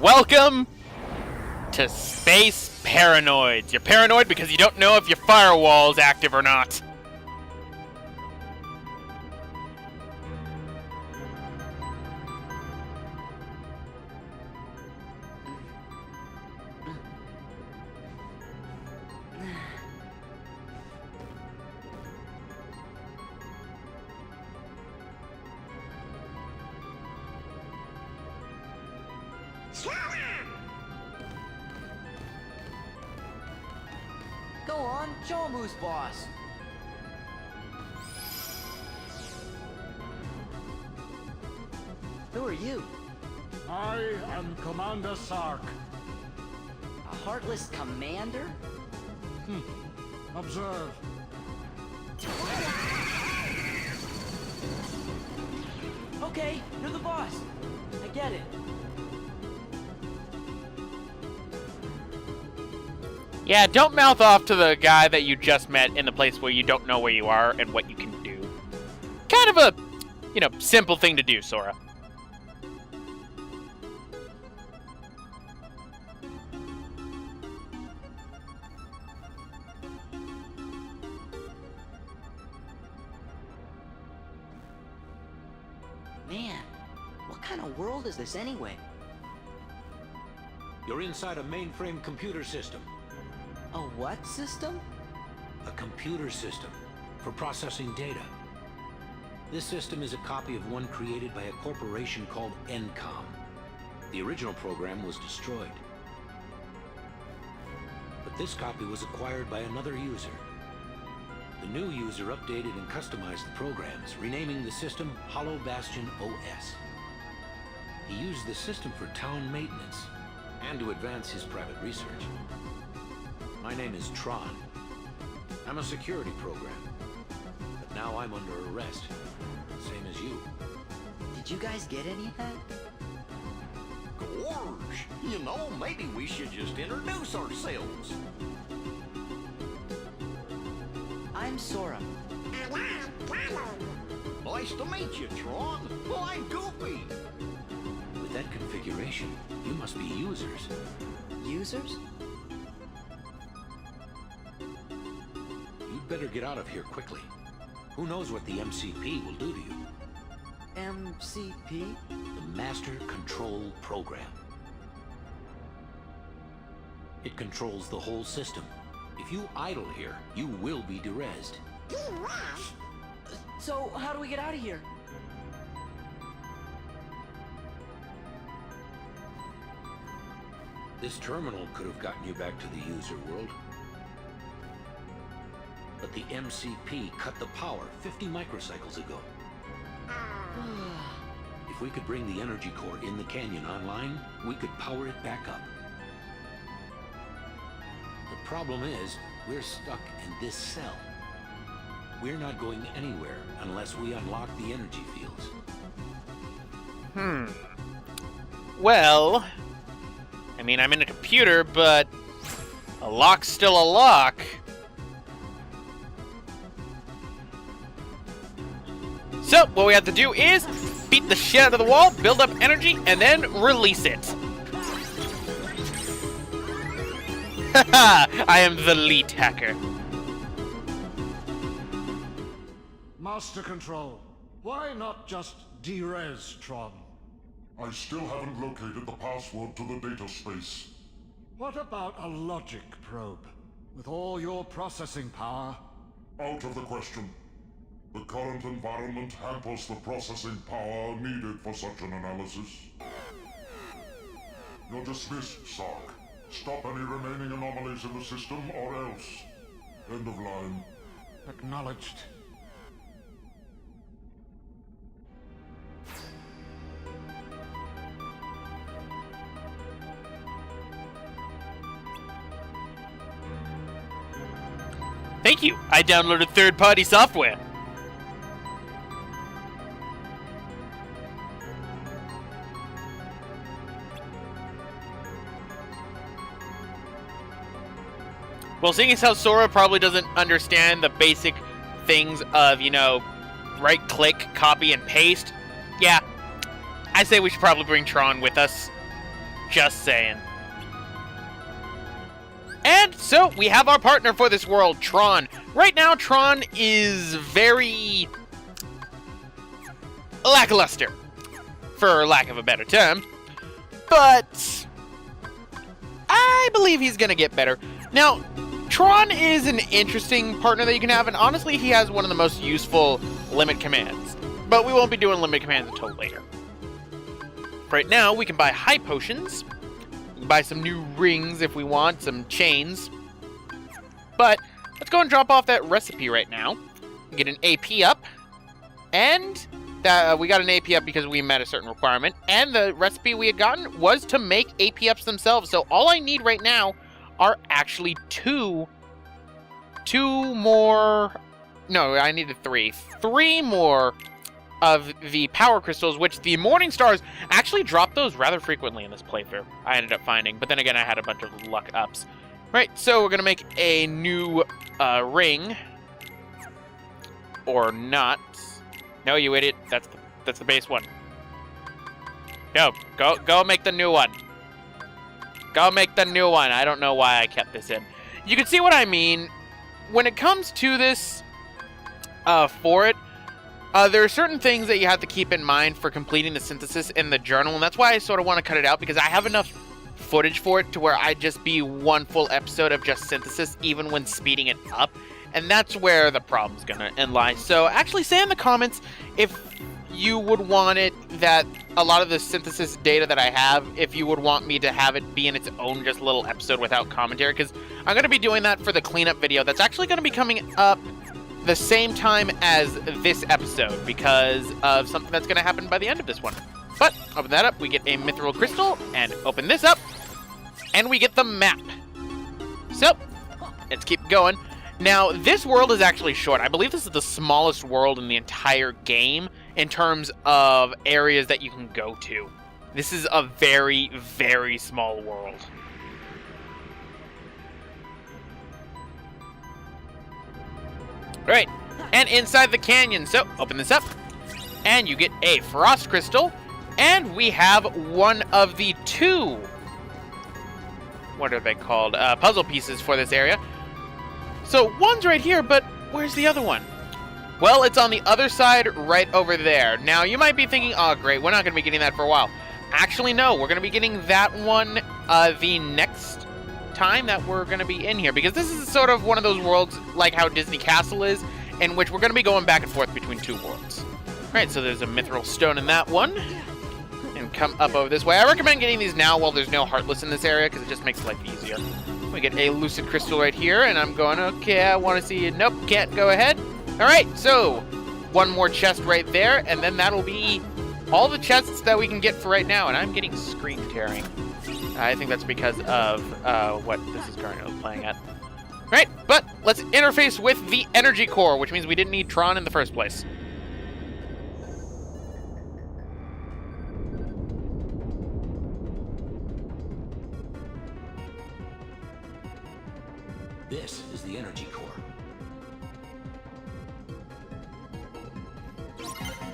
Welcome to Space Paranoids. You're paranoid because you don't know if your firewall's active or not. Go on, show him who's boss. Who are you? I am Commander Sark. A heartless commander? Observe. Okay, you're the boss. I get it. Yeah, don't mouth off to the guy that you just met in the place where you don't know where you are and what you can do. Kind of a, simple thing to do, Sora. Man, what kind of world is this anyway? You're inside a mainframe computer system. A what system? A computer system for processing data. This system is a copy of one created by a corporation called M.C.P. The original program was destroyed. But this copy was acquired by another user. The new user updated and customized the programs, renaming the system Hollow Bastion OS. He used the system for town maintenance and to advance his private research. My name is Tron. I'm a security program, but now I'm under arrest, same as you. Did you guys get any of that? Gorge, maybe we should just introduce ourselves. I'm Sora. Nice to meet you, Tron. Well, I'm Goofy. With that configuration, you must be users. Users? You'd better get out of here quickly. Who knows what the M.C.P. will do to you? M.C.P.? The Master Control Program. It controls the whole system. If you idle here, you will be derezzed. So, how do we get out of here? This terminal could have gotten you back to the user world. But the M.C.P. cut the power 50 microcycles ago. If we could bring the energy core in the canyon online, we could power it back up. The problem is, we're stuck in this cell. We're not going anywhere unless we unlock the energy fields. Well, I'm in a computer, but a lock's still a lock. So, what we have to do is beat the shit out of the wall, build up energy, and then release it. Haha! I am the lead hacker. Master Control, why not just derez Tron? I still haven't located the password to the data space. What about a logic probe? With all your processing power? Out of the question. The current environment hampers the processing power needed for such an analysis. You're dismissed, Sark. Stop any remaining anomalies in the system, or else. End of line. Acknowledged. Thank you. I downloaded third-party software. Well, seeing as how Sora probably doesn't understand the basic things of, right-click, copy, and paste, yeah, I say we should probably bring Tron with us. Just saying. And so, we have our partner for this world, Tron. Right now, Tron is very lackluster, for lack of a better term. But I believe he's going to get better. Now, Tron is an interesting partner that you can have, and honestly, he has one of the most useful limit commands. But we won't be doing limit commands until later. Right now, we can buy high potions. We can buy some new rings if we want, some chains. But let's go and drop off that recipe right now. Get an AP up. And we got an AP up because we met a certain requirement. And the recipe we had gotten was to make AP ups themselves. So all I need right now are actually two more. No, I needed three. Three more of the power crystals, which the Morning Stars actually drop those rather frequently in this playthrough. I ended up finding, but then again, I had a bunch of luck ups. Right, so we're gonna make a new ring, or not. No, you idiot. That's the base one. Go make the new one. Go make the new one. I don't know why I kept this in. You can see what I mean. When it comes to this, for it, there are certain things that you have to keep in mind for completing the synthesis in the journal, and that's why I sort of want to cut it out, because I have enough footage for it to where I'd just be one full episode of just synthesis, even when speeding it up, and that's where the problem's gonna lie. So actually say in the comments if you would want it, that a lot of the synthesis data that I have, if you would want me to have it be in its own just little episode without commentary, because I'm going to be doing that for the cleanup video that's actually going to be coming up the same time as this episode, because of something that's going to happen by the end of this one. But open that up, we get a mithril crystal, and open this up, and we get the map. So let's keep going. Now, this world is actually short. I believe this is the smallest world in the entire game in terms of areas that you can go to. This is a very, very small world. Right, and inside the canyon, so open this up, and you get a frost crystal, and we have one of the two, what are they called, puzzle pieces for this area. So one's right here, but where's the other one? Well, it's on the other side right over there. Now, you might be thinking, oh, great, we're not going to be getting that for a while. Actually, no, we're going to be getting that one the next time that we're going to be in here, because this is sort of one of those worlds like how Disney Castle is, in which we're going to be going back and forth between two worlds. All right, so there's a mithril stone in that one. And come up over this way. I recommend getting these now while there's no Heartless in this area, because it just makes life easier. We get a lucid crystal right here, and I'm going, okay, I want to see you. Nope, can't go ahead. All right, so one more chest right there, and then that'll be all the chests that we can get for right now, and I'm getting screen tearing. I think that's because of what this is currently playing at. Right, but let's interface with the energy core, which means we didn't need Tron in the first place. This is the energy core.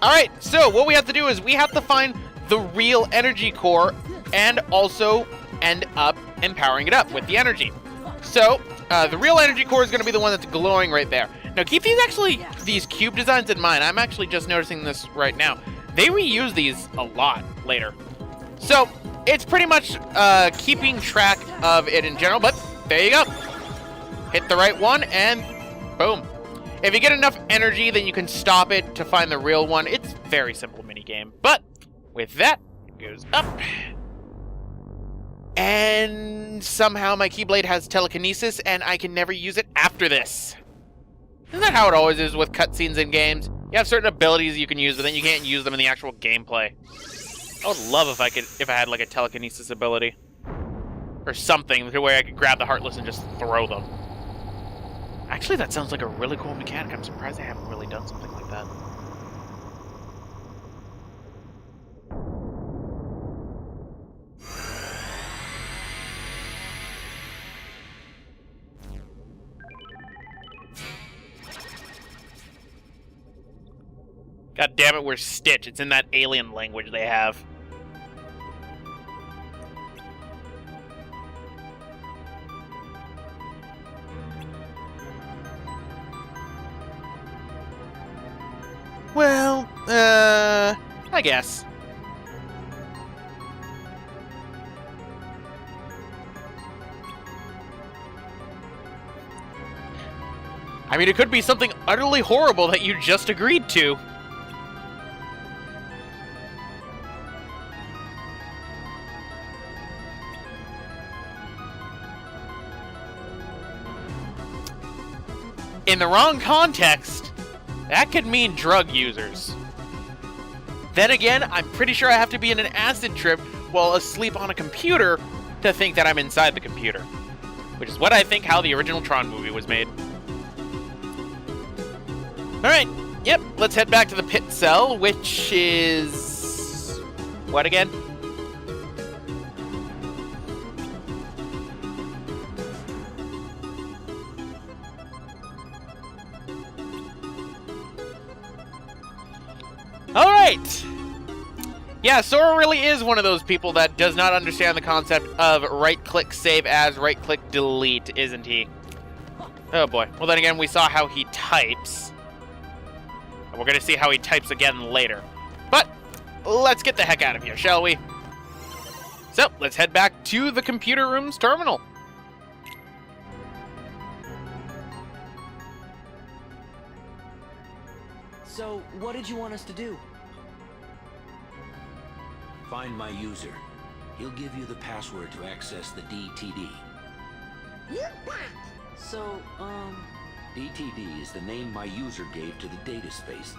Alright, so what we have to do is we have to find the real energy core and also end up empowering it up with the energy. So, the real energy core is going to be the one that's glowing right there. Now, keep these cube designs in mind. I'm actually just noticing this right now. They reuse these a lot later. So, it's pretty much keeping track of it in general, but there you go. Hit the right one, and boom. If you get enough energy, then you can stop it to find the real one. It's a very simple minigame. But with that, it goes up. And somehow my Keyblade has telekinesis, and I can never use it after this. Isn't that how it always is with cutscenes in games? You have certain abilities you can use, but then you can't use them in the actual gameplay. I would love if I had like a telekinesis ability. Or something to where I could grab the Heartless and just throw them. Actually, that sounds like a really cool mechanic. I'm surprised I haven't really done something like that. God damn it, we're Stitch. It's in that alien language they have. Well, I guess. I mean, it could be something utterly horrible that you just agreed to. In the wrong context, that could mean drug users. Then again, I'm pretty sure I have to be in an acid trip while asleep on a computer to think that I'm inside the computer. Which is what I think how the original Tron movie was made. Alright, yep, let's head back to the pit cell, which is... what again? Alright! Yeah, Sora really is one of those people that does not understand the concept of right-click save as, right-click delete, isn't he? Oh boy. Well then again, we saw how he types. And we're gonna see how he types again later. But, let's get the heck out of here, shall we? So, let's head back to the computer room's terminal. So, what did you want us to do? Find my user. He'll give you the password to access the DTD. So, DTD is the name my user gave to the data space.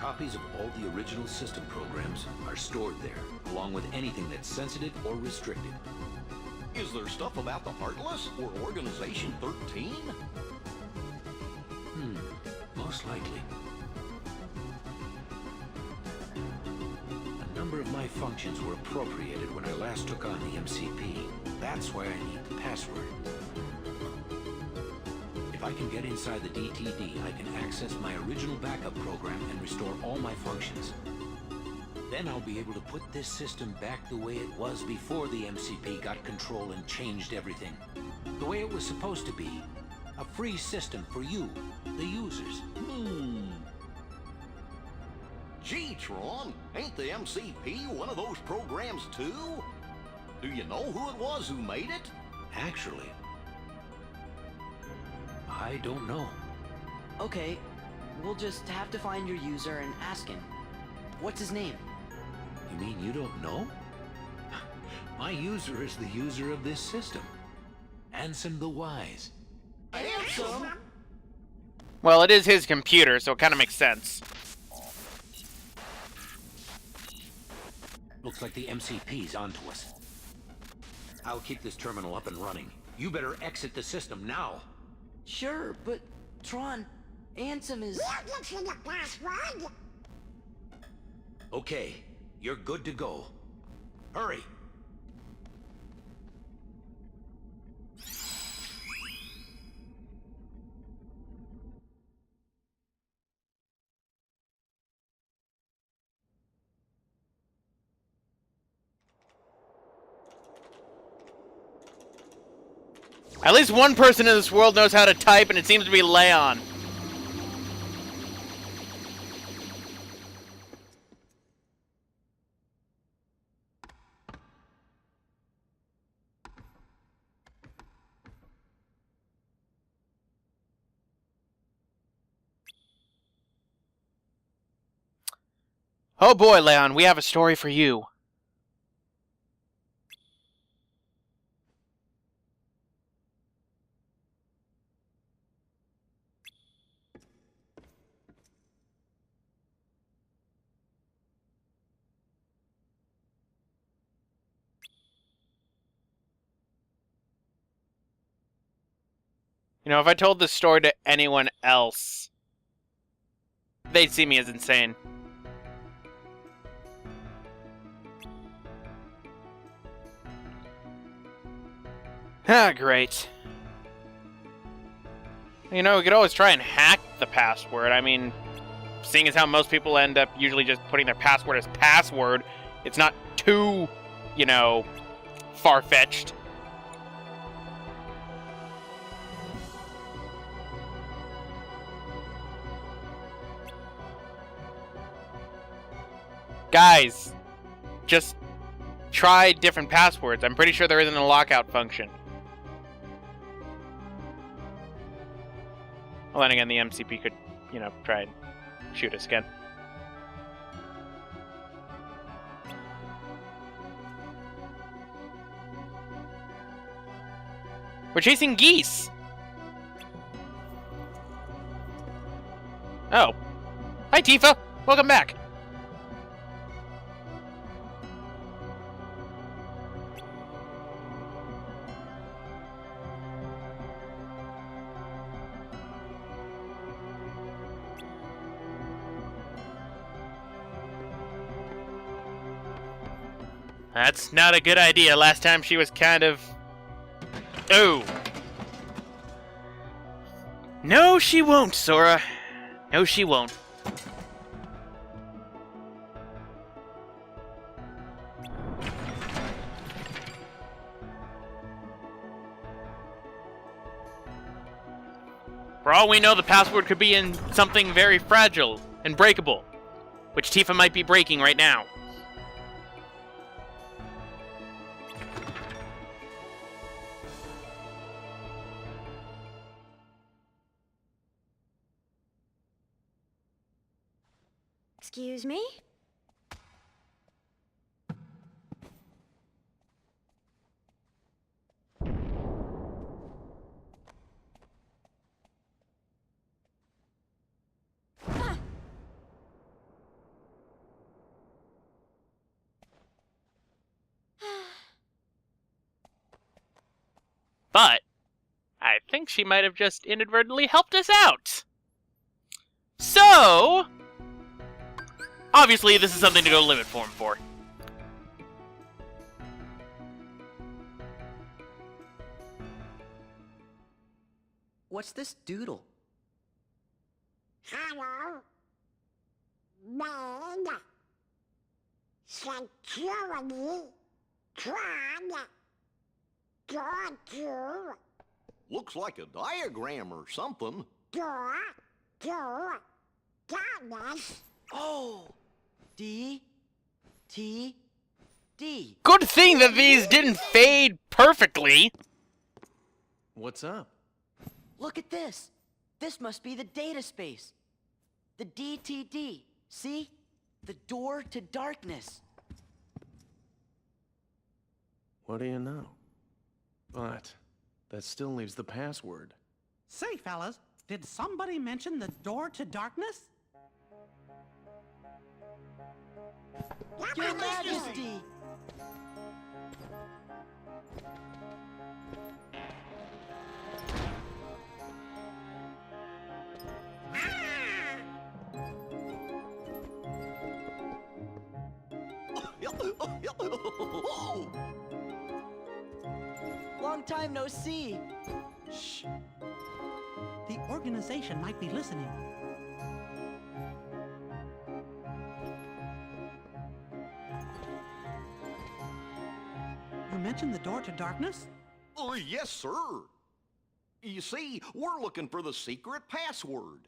Copies of all the original system programs are stored there, along with anything that's sensitive or restricted. Is there stuff about the Heartless or Organization 13? Most likely. A number of my functions were appropriated when I last took on the M.C.P. That's why I need the password. If I can get inside the DTD, I can access my original backup program and restore all my functions. Then I'll be able to put this system back the way it was before the M.C.P. got control and changed everything. The way it was supposed to be. A free system for you, the users. Gee, Tron, ain't the M.C.P. one of those programs too? Do you know who it was who made it? Actually, I don't know. okay, we'll just have to find your user and ask him. What's his name? You mean you don't know? My user is the user of this system. Ansem the Wise. Ansem? Well, it is his computer, so it kind of makes sense. Looks like the M.C.P's onto us. I'll keep this terminal up and running. You better exit the system now. Sure, but Tron, Ansem is... Okay, you're good to go. Hurry. At least one person in this world knows how to type, and it seems to be Leon. Oh boy, Leon, we have a story for you. You know, if I told this story to anyone else, they'd see me as insane. Ah, great. You know, we could always try and hack the password. I mean, seeing as how most people end up usually just putting their password as password, it's not too, you know, far-fetched. Guys, just try different passwords. I'm pretty sure there isn't a lockout function. Well, then again, the M.C.P could, you know, try and shoot us again. We're chasing geese! Oh. Hi, Tifa! Welcome back! That's not a good idea. Last time she was kind of... Oh. No, she won't, Sora. No, she won't. For all we know, the password could be in something very fragile and breakable, which Tifa might be breaking right now. Excuse me? But I think she might have just inadvertently helped us out. So, obviously, this is something to go limit form for. What's this doodle? Hello? Man? Security? Tron? Door to? Looks like a diagram or something. Door to? Darkness? Oh! D. T. D. Good thing that these didn't fade perfectly. What's up? Look at this. This must be the data space. The DTD. See? The door to darkness. What do you know? But that still leaves the password. Say, fellas, did somebody mention the door to darkness? Your Majesty! Long time no see. Shh. The organization might be listening. You mentioned the door to darkness? Oh, yes, sir. You see, we're looking for the secret password.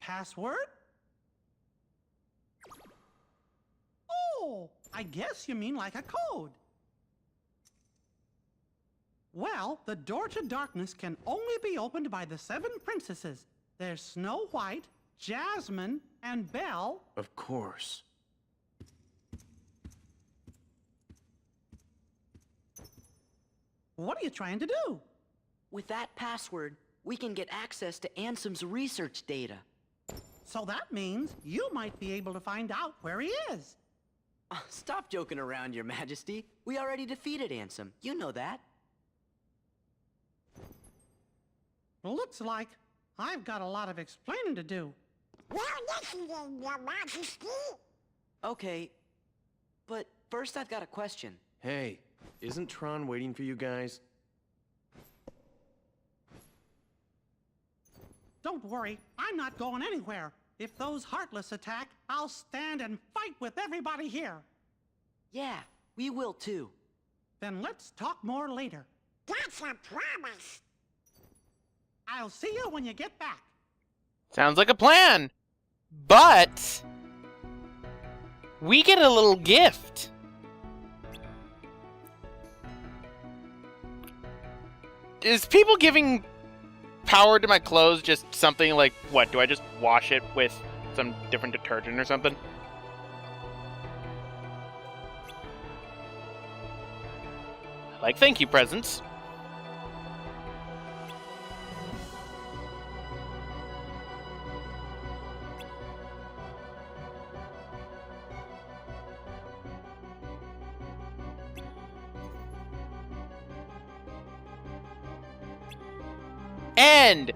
Password? Oh, I guess you mean like a code. Well, the door to darkness can only be opened by the 7 princesses. There's Snow White, Jasmine, and Belle. Of course. What are you trying to do? With that password, we can get access to Ansem's research data. So that means you might be able to find out where he is. Stop joking around, Your Majesty. We already defeated Ansem. You know that. Looks like I've got a lot of explaining to do. Well, listening, Your Majesty. Okay, but first I've got a question. Hey, isn't Tron waiting for you guys? Don't worry, I'm not going anywhere. If those Heartless attack, I'll stand and fight with everybody here. Yeah, we will too. Then let's talk more later. That's a promise. I'll see you when you get back. Sounds like a plan. But we get a little gift. Is people giving power to my clothes just something like, what, do I just wash it with some different detergent or something? Like, thank you, presents. And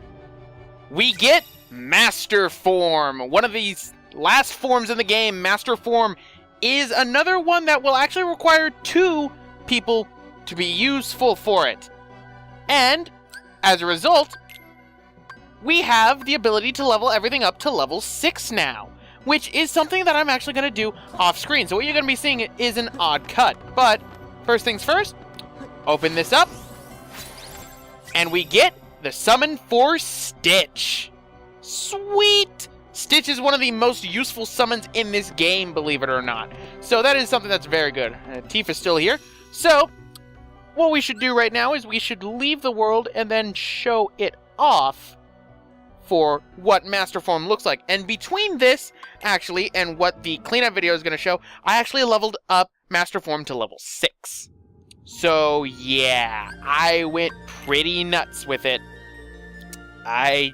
we get Master Form. One of these last forms in the game, Master Form, is another one that will actually require 2 people to be useful for it. And as a result, we have the ability to level everything up to level 6 now, which is something that I'm actually going to do off screen. So what you're going to be seeing is an odd cut. But first things first, open this up, and we get the summon for Stitch. Sweet! Stitch is one of the most useful summons in this game, believe it or not. So that is something that's very good. Tifa's still here. So what we should do right now is we should leave the world and then show it off for what Master Form looks like. And between this, actually, and what the cleanup video is going to show, I actually leveled up Master Form to level 6. So, yeah, I went pretty nuts with it. I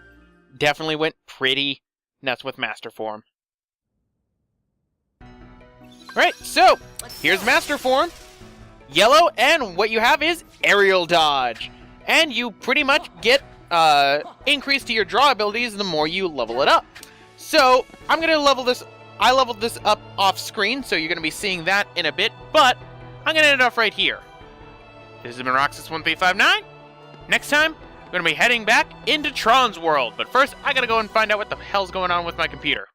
definitely went pretty nuts with Master Form. Alright, so, here's Master Form. Yellow, and what you have is Aerial Dodge. And you pretty much get increase to your draw abilities the more you level it up. So, I'm going to level this. I leveled this up off screen, so you're going to be seeing that in a bit, but I'm going to end it off right here. This has been Roxas1359. Next time, I'm going to be heading back into Tron's world. But first, I got to go and find out what the hell's going on with my computer.